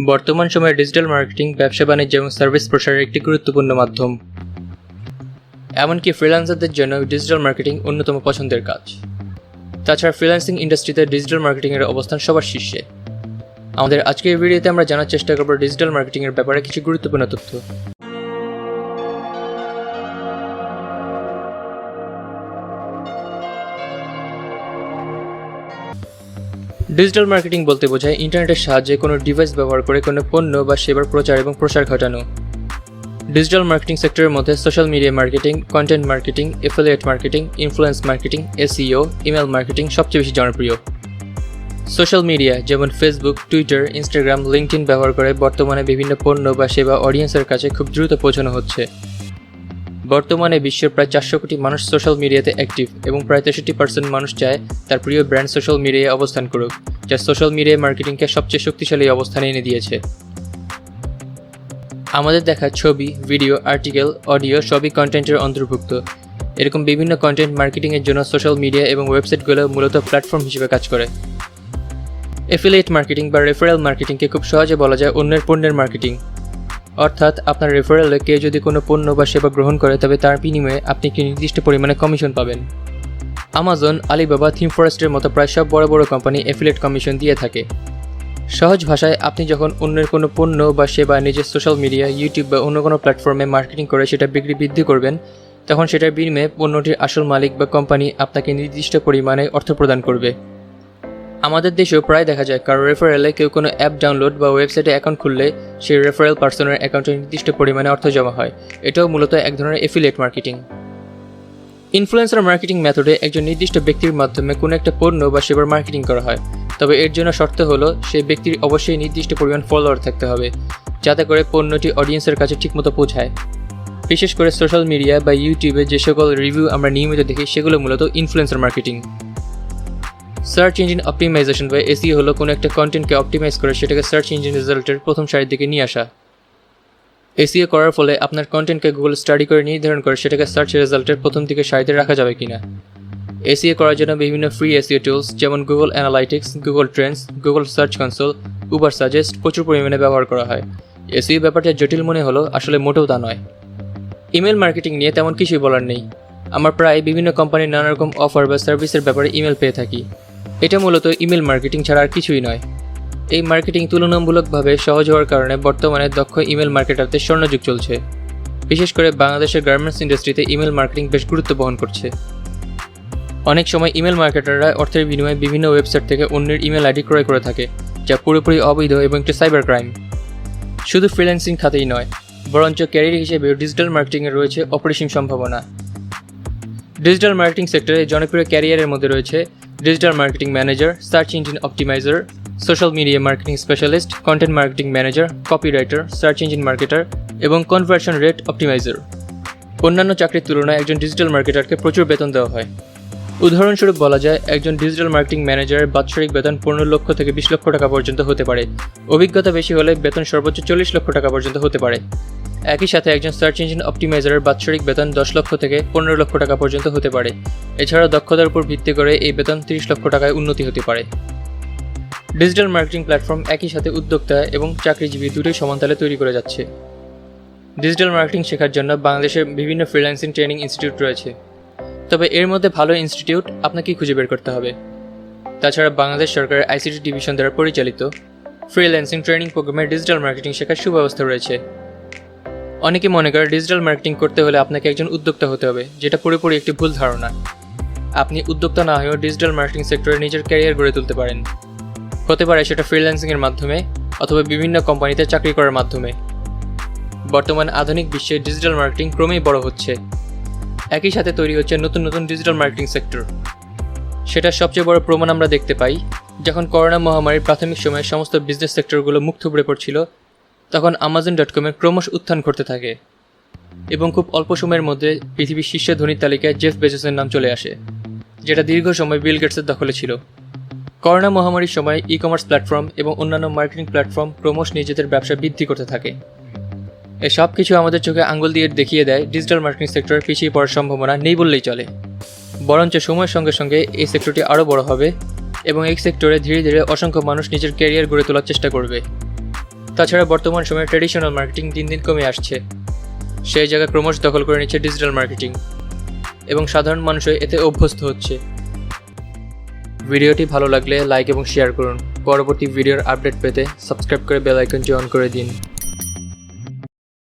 বর্তমান সময়ে digital marketing ব্যবসা বাণিজ্য এবং সার্ভিস প্রসারের একটি গুরুত্বপূর্ণ মাধ্যম। এমনকি ফ্রিল্যান্সারদের জন্য ডিজিটাল মার্কেটিং অন্যতম পছন্দের কাজ। তাছাড়া ফ্রিল্যান্সিং ইন্ডাস্ট্রিতে ডিজিটাল মার্কেটিংয়ের অবস্থান সবার শীর্ষে। আমাদের আজকের ভিডিওতে আমরা জানার চেষ্টা করব ডিজিটাল মার্কেটিংয়ের ব্যাপারে কিছু গুরুত্বপূর্ণ তথ্য। ডিজিটাল মার্কেটিং বলতে বোঝায় ইন্টারনেটের সাহায্যে কোনো ডিভাইস ব্যবহার করে কোনো পণ্য বা সেবার প্রচার এবং প্রসার ঘটানো। ডিজিটাল মার্কেটিং সেক্টরের মধ্যে social media marketing, content marketing, affiliate marketing, influence marketing, SEO, email marketing সবচেয়ে বেশি জনপ্রিয়। সোশ্যাল মিডিয়া যেমন ফেসবুক, টুইটার, ইনস্টাগ্রাম, লিঙ্কডইন ব্যবহার করে বর্তমানে বিভিন্ন পণ্য বা সেবা অডিয়েন্সের কাছে খুব দ্রুত পৌঁছানো হচ্ছে। বর্তমানে বিশ্বের প্রায় 400 কোটি মানুষ সোশ্যাল মিডিয়াতে অ্যাক্টিভ এবং প্রায় 63% মানুষ চায় তার প্রিয় ব্র্যান্ড সোশ্যাল মিডিয়ায় অবস্থান করুক, যা সোশ্যাল মিডিয়া মার্কেটিংকে সবচেয়ে শক্তিশালী অবস্থানে এনে দিয়েছে। আমাদের দেখা ছবি, ভিডিও, আর্টিকেল, অডিও সবই কন্টেন্টের অন্তর্ভুক্ত। এরকম বিভিন্ন কন্টেন্ট মার্কেটিংয়ের জন্য সোশ্যাল মিডিয়া এবং ওয়েবসাইটগুলো মূলত প্ল্যাটফর্ম হিসেবে কাজ করে। অ্যাফিলিয়েট মার্কেটিং বা রেফারেল মার্কেটিংকে খুব সহজে বলা যায় অন্যের পণ্যের মার্কেটিং। অর্থাৎ আপনার রেফারেলে কেউ যদি কোনো পণ্য বা সেবা গ্রহণ করে তবে তার বিনিময়ে আপনি একটি নির্দিষ্ট পরিমাণে কমিশন পাবেন। আমাজন, আলিবাবা, থিম ফরেস্টের মতো প্রায় সব বড় বড় কোম্পানি অ্যাফিলিয়েট কমিশন দিয়ে থাকে। সহজ ভাষায় আপনি যখন অন্যের কোনো পণ্য বা সেবা নিজের সোশ্যাল মিডিয়া, ইউটিউব বা অন্য কোনো প্ল্যাটফর্মে মার্কেটিং করে সেটা বিক্রি বৃদ্ধি করবেন, তখন সেটার বিনিময়ে পণ্যটির আসল মালিক বা কোম্পানি আপনাকে নির্দিষ্ট পরিমাণে অর্থ প্রদান করবে। আমাদের দেশেও প্রায় দেখা যায় কারো রেফারেলে কেউ কোনো অ্যাপ ডাউনলোড বা ওয়েবসাইটে অ্যাকাউন্ট খুললে সেই রেফারেল পার্সনের অ্যাকাউন্টে নির্দিষ্ট পরিমাণে অর্থ জমা হয়। এটাও মূলত এক ধরনের অ্যাফিলিয়েট মার্কেটিং। ইনফ্লুয়েন্সার মার্কেটিং মেথডে একজন নির্দিষ্ট ব্যক্তির মাধ্যমে কোনো একটা পণ্য বা সেবার মার্কেটিং করা হয়, তবে এর জন্য শর্ত হলো সেই ব্যক্তির অবশ্যই নির্দিষ্ট পরিমাণ ফলোয়ার থাকতে হবে, যাতে করে পণ্যটি অডিয়েন্সের কাছে ঠিকমতো পৌঁছায়। বিশেষ করে সোশ্যাল মিডিয়া বা ইউটিউবে যে সকল রিভিউ আমরা নিয়মিত দেখি সেগুলো মূলত influencer marketing. Search engine optimisation বা এসইও হলো কোনো একটা কন্টেন্টকে অপটিমাইজ করে সেটাকে সার্চ ইঞ্জিন রেজাল্টের প্রথম সারির দিকে নিয়ে আসা। এসইও করার ফলে আপনার কন্টেন্টকে গুগল স্টাডি করে নির্ধারণ করে সেটাকে সার্চ রেজাল্টের প্রথম দিকে সারিতে রাখা যাবে কিনা। এসইও করার জন্য বিভিন্ন ফ্রি এসইও টুলস যেমন Google analytics, Google Trends, Google search console, Uber suggest প্রচুর পরিমাণে ব্যবহার করা হয়। এসইও ব্যাপারটা জটিল মনে হলো, আসলে মোটেও তা নয়। ইমেল মার্কেটিং নিয়ে তেমন কিছুই বলার নেই। আমরা প্রায় বিভিন্ন কোম্পানির নানা রকম অফার বা সার্ভিসের ব্যাপারে ইমেল পেয়ে থাকি। এটা মূলত ইমেল মার্কেটিং ছাড়া আর কিছুই নয়। এই মার্কেটিং তুলনামূলকভাবে সহজ হওয়ার কারণে বর্তমানে দক্ষ ইমেল মার্কেটারদের স্বর্ণযুগ চলছে। বিশেষ করে বাংলাদেশের গার্মেন্টস ইন্ডাস্ট্রিতে ইমেল মার্কেটিং বেশ গুরুত্ব বহন করছে। অনেক সময় ইমেল মার্কেটাররা অর্থের বিনিময়ে বিভিন্ন ওয়েবসাইট থেকে অন্যের ইমেল আইডি ক্রয় করে থাকে, যা পুরোপুরি অবৈধ এবং একটি সাইবার ক্রাইম। শুধু ফ্রিল্যান্সিং খাতেই নয়, বরঞ্চ ক্যারিয়ার হিসেবেও ডিজিটাল মার্কেটিংয়ে রয়েছে অপরিসীম সম্ভাবনা। ডিজিটাল মার্কেটিং সেক্টরে জনপ্রিয় ক্যারিয়ারের মধ্যে রয়েছে digital marketing manager, search engine optimiser, social media marketing specialist, content marketing manager, copywriter, search engine marketer এবং কনভার্সন রেট অপটিমাইজার। অন্যান্য চাকরির তুলনায় একজন ডিজিটাল মার্কেটারকে প্রচুর বেতন দেওয়া হয়। উদাহরণস্বরূপ বলা যায়, একজন ডিজিটাল মার্কেটিং ম্যানেজারের বাৎসরিক বেতন 15 লক্ষ থেকে 20 লক্ষ টাকা পর্যন্ত হতে পারে। অভিজ্ঞতা বেশি হলে বেতন সর্বোচ্চ 40 লক্ষ টাকা পর্যন্ত হতে পারে। একই সাথে একজন সার্চ ইঞ্জিন অপটিমাইজারের বাৎসরিক বেতন 10 লক্ষ থেকে 15 লক্ষ টাকা পর্যন্ত হতে পারে। এছাড়াও দক্ষতার উপর ভিত্তি করে এই বেতন 30 লক্ষ টাকায় উন্নতি হতে পারে। ডিজিটাল মার্কেটিং প্ল্যাটফর্ম একই সাথে উদ্যোক্তা এবং চাকরিজীবী দুটোই সমানতালে তৈরি করে যাচ্ছে। ডিজিটাল মার্কেটিং শেখার জন্য বাংলাদেশের বিভিন্ন ফ্রিল্যান্সিং ট্রেনিং ইনস্টিটিউট রয়েছে, তবে এর মধ্যে ভালো ইনস্টিটিউট আপনাকেই খুঁজে বের করতে হবে। তাছাড়া বাংলাদেশ সরকারের আইসিটি ডিভিশন দ্বারা পরিচালিত ফ্রিল্যান্সিং ট্রেনিং প্রোগ্রামে ডিজিটাল মার্কেটিং শেখার সুব্যবস্থা রয়েছে। অনেকে মনে করে ডিজিটাল মার্কেটিং করতে হলে আপনাকে একজন উদ্যোক্তা হতে হবে, যেটা পুরোপুরি একটি ভুল ধারণা। আপনি উদ্যোক্তা না হয়েও ডিজিটাল মার্কেটিং সেক্টরে নিজের ক্যারিয়ার গড়ে তুলতে পারেন। হতে পারে সেটা ফ্রিল্যান্সিংয়ের মাধ্যমে অথবা বিভিন্ন কোম্পানিতে চাকরি করার মাধ্যমে। বর্তমান আধুনিক বিশ্বে ডিজিটাল মার্কেটিং ক্রমেই বড় হচ্ছে। একই সাথে তৈরি হচ্ছে নতুন নতুন ডিজিটাল মার্কেটিং সেক্টর। সেটার সবচেয়ে বড় প্রমাণ আমরা দেখতে পাই যখন করোনা মহামারীর প্রাথমিক সময়ে সমস্ত বিজনেস সেক্টরগুলো মুখ থুবড়ে পড়ছিল, তখন Amazon.com-এর ক্রমশ উত্থান ঘটতে থাকে এবং খুব অল্প সময়ের মধ্যে পৃথিবীর শীর্ষ ধনীর তালিকায় জেফ বেজোসের নাম চলে আসে, যেটা দীর্ঘ সময় বিল গেটসের দখলে ছিল। করোনা মহামারীর সময় ই কমার্স প্ল্যাটফর্ম এবং অন্যান্য মার্কেটিং প্ল্যাটফর্ম ক্রমশ নিজেদের ব্যবসা বৃদ্ধি করতে থাকে। এই সব কিছু আমাদের চোখে আঙুল দিয়ে দেখিয়ে দেয় ডিজিটাল মার্কেটিং সেক্টরে পিছিয়ে পড়ার সম্ভাবনা নেই বললেই চলে। বরঞ্চ সময়ের সঙ্গে সঙ্গে এই সেক্টরটি আরও বড় হবে এবং এই সেক্টরে ধীরে ধীরে অসংখ্য মানুষ নিজের ক্যারিয়ার গড়ে তোলার চেষ্টা করবে। তাছাড়া বর্তমান সময়ে ট্র্যাডিশনাল মার্কেটিং দিন দিন কমে আসছে, সেই জায়গা ক্রমশ দখল করে নিচ্ছে ডিজিটাল মার্কেটিং এবং সাধারণ মানুষও এতে অভ্যস্ত হচ্ছে। ভিডিওটি ভালো লাগলে লাইক এবং শেয়ার করুন। পরবর্তী ভিডিওর আপডেট পেতে সাবস্ক্রাইব করে বেল আইকনটি অন করে দিন।